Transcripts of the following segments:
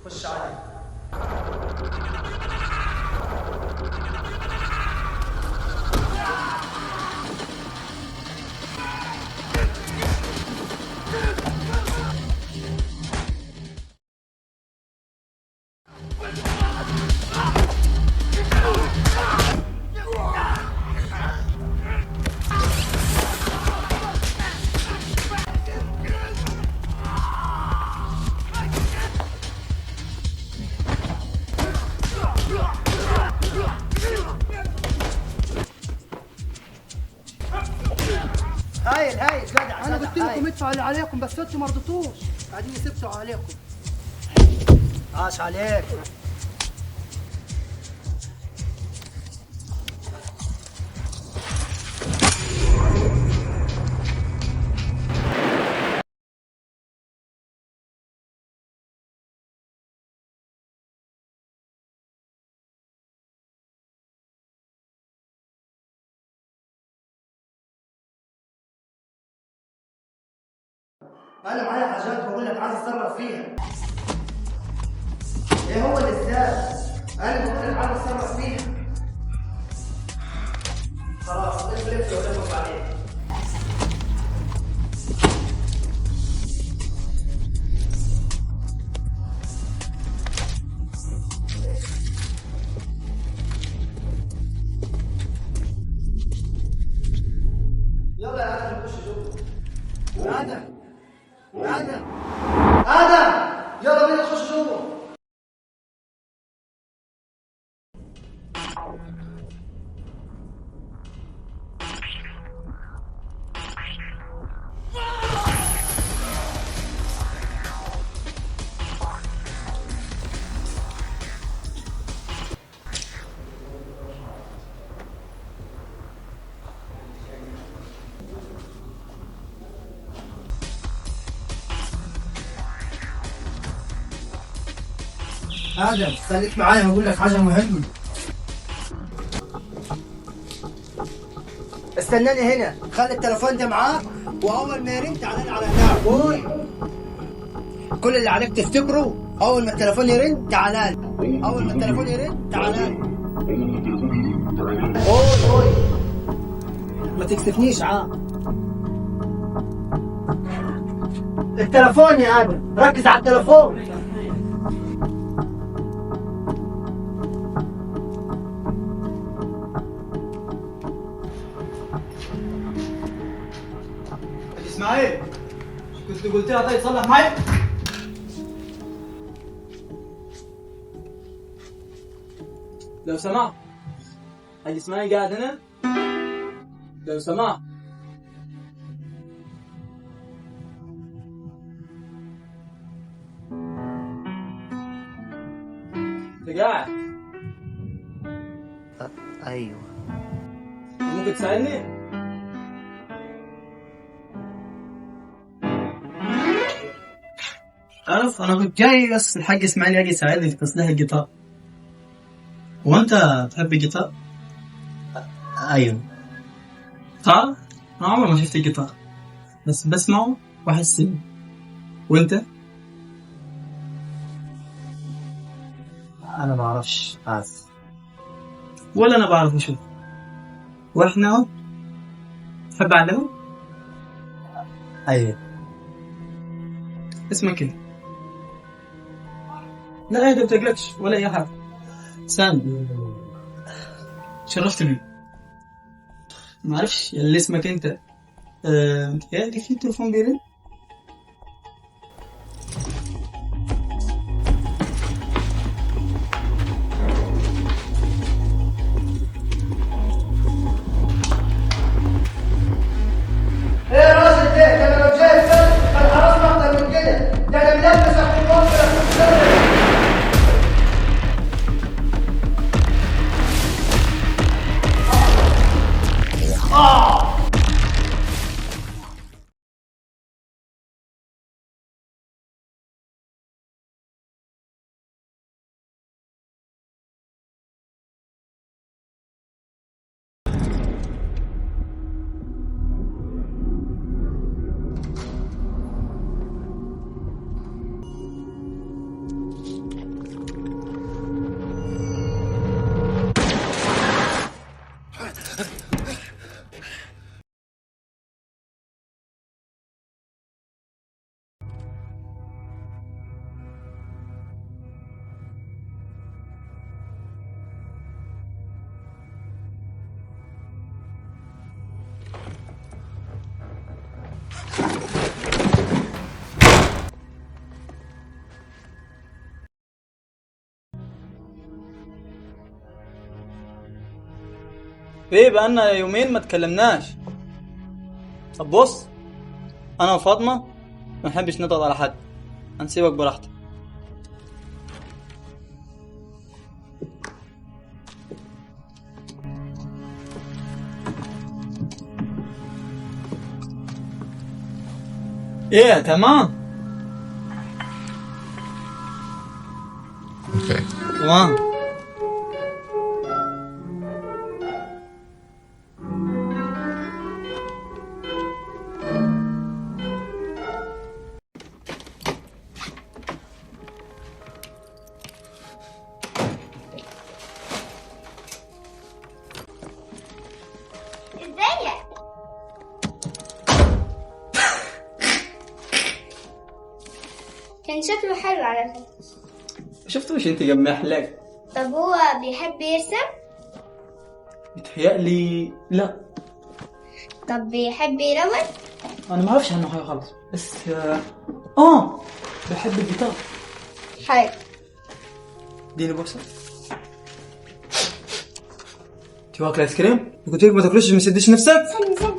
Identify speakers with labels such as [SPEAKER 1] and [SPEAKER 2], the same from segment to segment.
[SPEAKER 1] خش عليه.
[SPEAKER 2] هايل هايل جدع.
[SPEAKER 3] انا قلت لكم ادفعوا اللي عليكم بس انتوا ما رضيتوش، قاعدين يسبسوا عليكم.
[SPEAKER 2] عاش عليك. انا معايا حاجات بقول لك عايز اتصرف فيها. ايه هو الازاي؟ انا بقول لك عايز اتصرف فيها. خلاص لف ولف عليك. يلا يا ادم خش جوه. ادم ادم ادم يلا بينا نخش جوه. ادم خليك معايا بقول لك حاجه مهمه. استناني هنا، خلي التليفون ده معاك واول ما يرن تعال على هناك. قول كل اللي عليك تفتكره، اول ما التليفون يرن تعال لي. اول ما التليفون يرن تعال لي. قول ما تكسفنيش التليفون يا ادم، ركز على التليفون.
[SPEAKER 1] اسماعيل كنت قلت لها طيب تصلح معي؟ لو سمحت حاج اسماعيل قاعد هنا؟ لو سمحت انت قاعد؟
[SPEAKER 2] ايوه
[SPEAKER 1] ممكن تساعدني؟
[SPEAKER 4] عارف انا كنت جاي بس الحاج اسماعيل يجي يساعدني في تصليح الجيتار. وانت تحب الجيتار؟
[SPEAKER 2] ايوه.
[SPEAKER 4] تعرف انا عمري ما شفت الجيتار بس بسمعه واحس بيه. وانت؟
[SPEAKER 2] انا ما اعرفش اسف.
[SPEAKER 4] ولا انا بعرف اشوف. واحنا اهو. تحب اعلمك؟
[SPEAKER 2] ايوه.
[SPEAKER 4] اسمك ايه؟ لا اهدى متقلقش ولا اي حاجه. سامي شرفتني. ما اعرفش اللي اسمك انت. متهيألي في تليفون بيرن. في بقالنا يومين ما تكلمناش. طب بص، انا وفاطمه ما نحبش نضغط على حد، هنسيبك براحتك. ايه تمام.
[SPEAKER 5] Okay.
[SPEAKER 4] تمام.
[SPEAKER 6] ازيك؟ كان شكله حلو على فكرة.
[SPEAKER 4] شفتوش انت جمح لك؟
[SPEAKER 6] طب هو بيحب يرسم؟
[SPEAKER 4] بتهيألي لا.
[SPEAKER 6] طب بيحب يلون؟
[SPEAKER 4] انا ما اعرفش عنه حاجه خالص، بس بحب الجيتار.
[SPEAKER 6] حلو.
[SPEAKER 4] اديني بوسه. انت واكل ايس كريم؟ قلت لك ما تاكلوش ما تسديش نفسك.
[SPEAKER 6] استنى.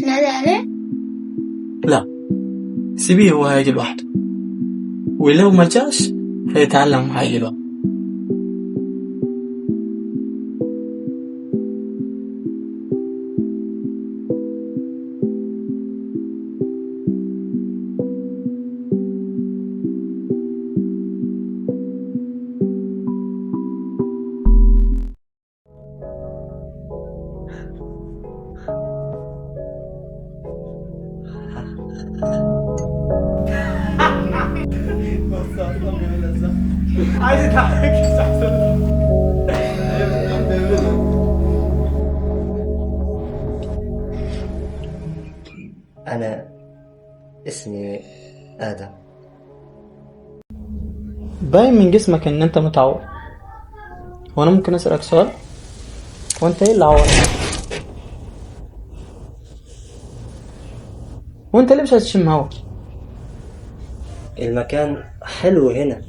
[SPEAKER 6] نادى عليه؟
[SPEAKER 4] لا، سيبيه هو هيجي لوحده، ولو ما جاش هيتعلم وهيجي لوحده. عايز يضحك.
[SPEAKER 2] أنا اسمي آدم.
[SPEAKER 4] باين من جسمك ان انت متعور. هو انا ممكن اسالك سؤال؟ هو انت ايه اللي عورك؟ وانت ليه مش عايز تشم هوا؟
[SPEAKER 2] المكان حلو هنا.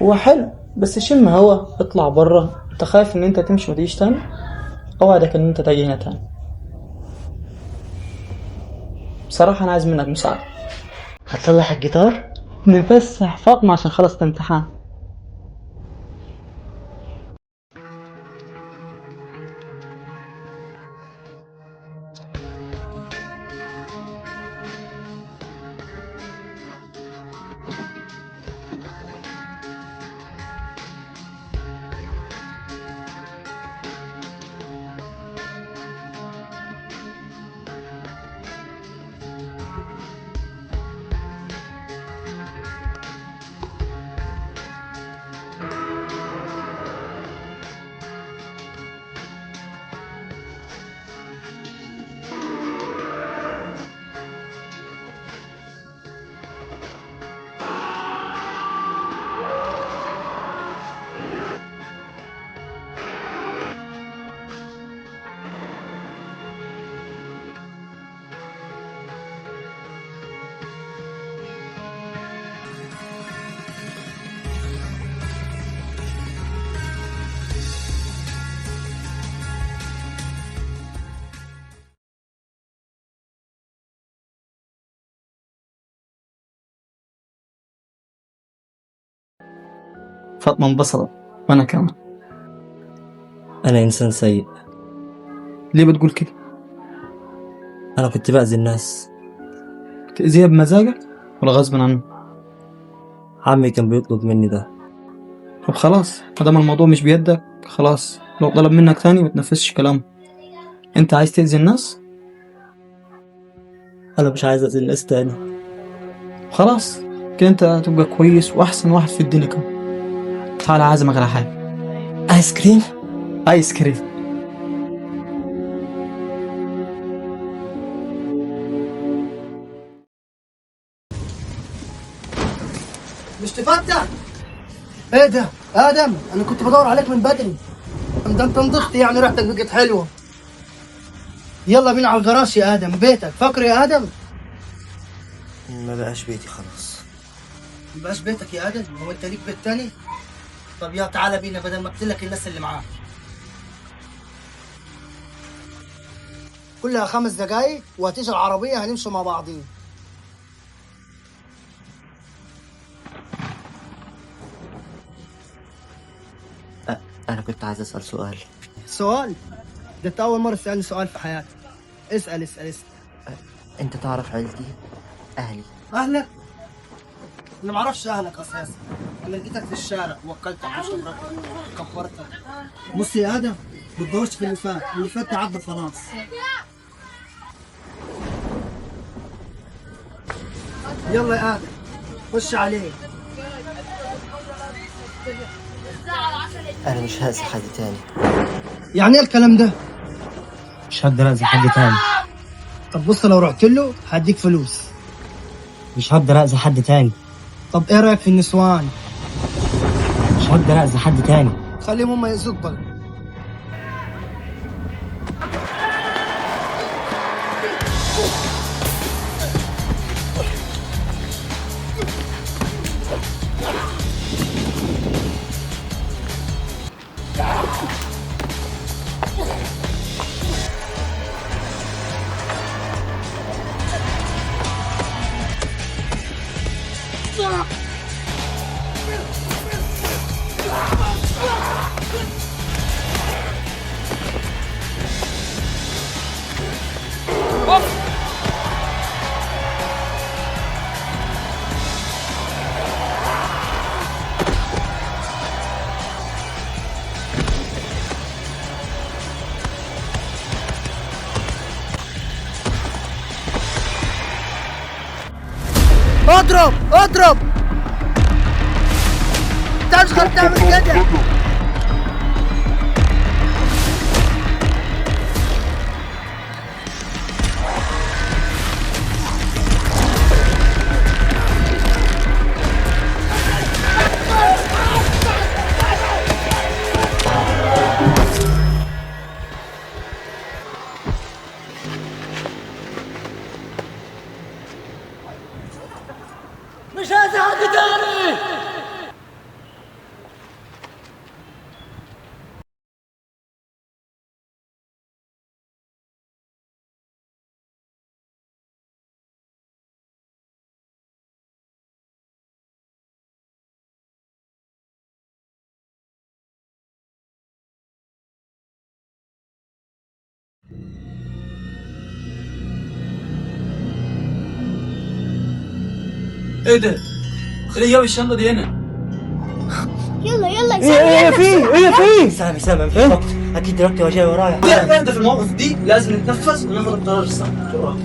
[SPEAKER 4] هو حلو، بس شم هوا، اطلع برا. انت خايف ان انت تمشي وتجيش تاني؟ اوعدك ان انت تجي هنا تاني. بصراحة انا عايز منك مساعدة.
[SPEAKER 2] هتصلح الجيتار؟
[SPEAKER 4] نفسح فاطمة عشان خلصت امتحان. فاطمة انبسطت وانا كمان.
[SPEAKER 7] أنا إنسان سيء.
[SPEAKER 4] ليه بتقول كده؟
[SPEAKER 7] أنا كنت بأذي الناس.
[SPEAKER 4] تأذيها بمزاجك ولا غصب عنه؟
[SPEAKER 7] عمي كان بيطلب مني ده.
[SPEAKER 4] طب خلاص، مادام الموضوع مش بيدك خلاص، لو طلب منك تاني ما تنفذش كلامه. انت عايز تأذي الناس؟
[SPEAKER 7] أنا مش عايز أذي الناس تاني.
[SPEAKER 4] خلاص كده انت هتبقى كويس واحسن واحد في الدنيا كمان. تعال اعزمك على حاجة.
[SPEAKER 7] آيس كريم؟
[SPEAKER 4] ايس كريم.
[SPEAKER 2] مش تفتح؟ ايه ده؟ آدم، أنا كنت بدور عليك من بدري. ده أنت نضجت يعني، ريحتك بقت حلوة. يلا بينا على الجراج يا آدم، بيتك فاكر يا آدم؟
[SPEAKER 7] ما بقاش بيتي خلاص.
[SPEAKER 2] مبقاش بيتك يا ادم؟ هو انت ليك بيت تاني؟ طب يا تعالى بينا بدل ما اقتلك الناس اللي معاك. كلها 5 دقايق وهتيجي العربية هنمشي مع بعضين.
[SPEAKER 7] أنا كنت عايز أسأل سؤال.
[SPEAKER 2] سؤال؟ ده انت أول مرة تسألني سؤال في حياتك. اسأل اسأل اسأل.
[SPEAKER 7] أنت تعرف عيلتي؟ أهلي.
[SPEAKER 2] أهلك؟ أنا معرفش أهلك أساسا. أنا لقيتك في الشارع ووكلتك وشبرك كبرتك. بص يا آدم، ما تدورش في اللي فات تعدى خلاص. يلا يا آدم خش عليه.
[SPEAKER 7] أنا مش هأذي حد تاني.
[SPEAKER 2] يعني إيه الكلام ده؟
[SPEAKER 7] مش هقدر أذي حد تاني.
[SPEAKER 2] طب بص لو رحت له هديك فلوس.
[SPEAKER 7] مش هقدر أذي حد تاني.
[SPEAKER 2] طب إيه رأيك في النسوان؟
[SPEAKER 7] مش هقدر أذي حد تاني.
[SPEAKER 2] خليهم هم يأذوك بقى. اضرب اضرب. انت مش خايف تعمل كده؟
[SPEAKER 3] مش هذا حد تاني.
[SPEAKER 4] ايه ده؟ اللي جاب الشنطة دي هنا؟
[SPEAKER 6] يلا يلا يا
[SPEAKER 7] إيه سامي سامي مفيش وقت. أكيد دلوقتي هو جاي ورايا.
[SPEAKER 4] لا انت في المواقف دي لازم نتنفس وناخد القرار الصح.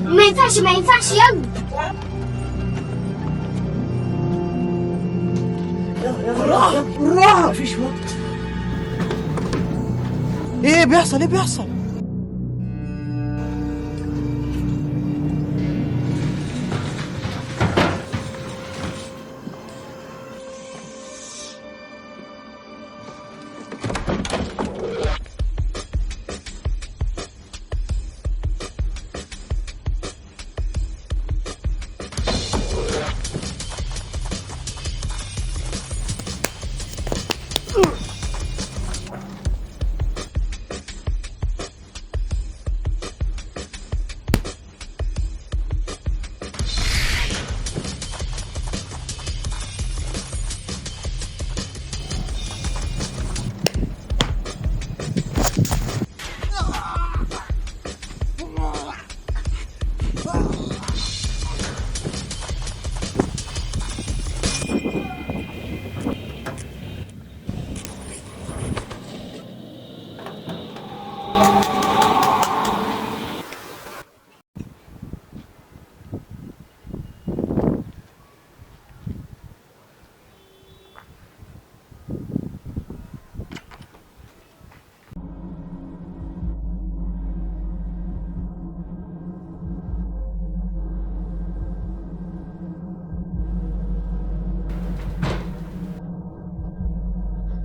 [SPEAKER 6] ما ينفعش ما ينفعش يلا.
[SPEAKER 2] بالراحة مفيش وقت. ايه بيحصل؟ ايه بيحصل؟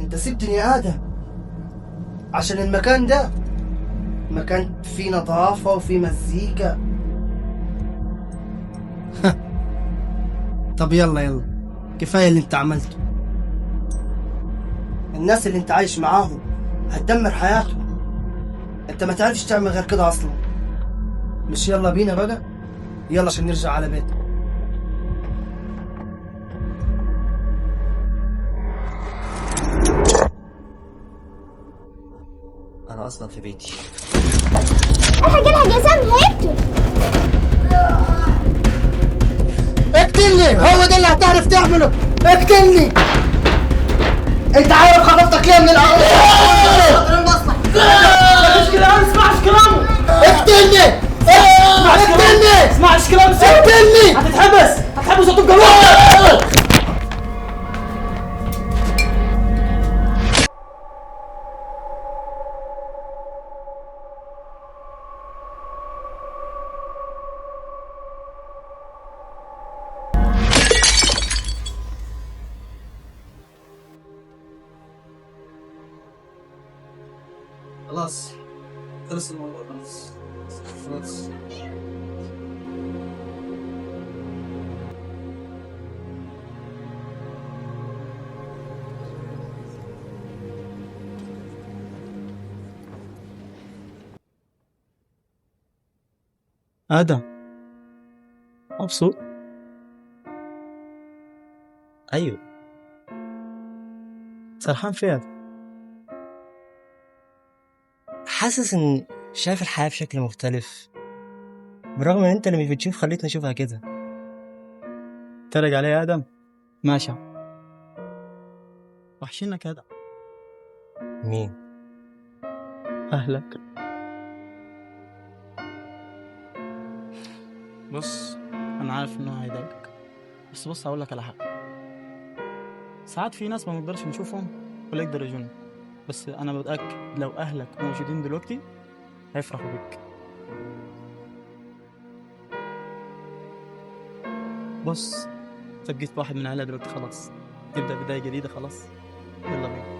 [SPEAKER 2] انت سبتني يا ادم عشان المكان ده مكان فيه نظافة وفيه مزيكا. طب يلا يلا كفاية اللي انت عملته. الناس اللي انت عايش معاهم هتدمر حياتهم. انت ما تعرفش تعمل غير كده اصلا. مش يلا بينا بقى؟ يلا عشان نرجع على بيتنا.
[SPEAKER 7] انا اصلا في بيتي.
[SPEAKER 6] الحاج جسام هيقتل.
[SPEAKER 2] اقتلني، هو ده اللي هتعرف تعمله. اقتلني. انت عارف خطفتك ليه من الاول؟
[SPEAKER 4] مفيش كلام، ما تسمعش كلامه.
[SPEAKER 2] اقتلني. اقتلني.
[SPEAKER 4] اسمعش كلام الست.
[SPEAKER 2] اقتلني.
[SPEAKER 4] هتتحبس وتبقى جوه.
[SPEAKER 1] خلاص خلص الموضوع. خلاص.
[SPEAKER 4] ادم مبسوط؟
[SPEAKER 7] ايوه.
[SPEAKER 4] سرحان فين؟
[SPEAKER 7] حاسس ان شايف الحياة بشكل مختلف، بالرغم ان انت اللي مش بتشوف خليتني اشوفها كده.
[SPEAKER 4] ترق علي يا ادم. ماشي، وحشينك يا ادم.
[SPEAKER 7] مين؟
[SPEAKER 4] اهلك. بص انا عارف انه هيضايقك، بس بص هقول لك على حاجه. ساعات في ناس ما نقدرش نشوفهم ولا يقدروا يجونا، بس انا متاكد لو اهلك موجودين دلوقتي هيفرحوا بيك. بص انت بقيت واحد من عيلة دلوقتي، خلاص تبدا بدايه جديده، خلاص يلا بينا.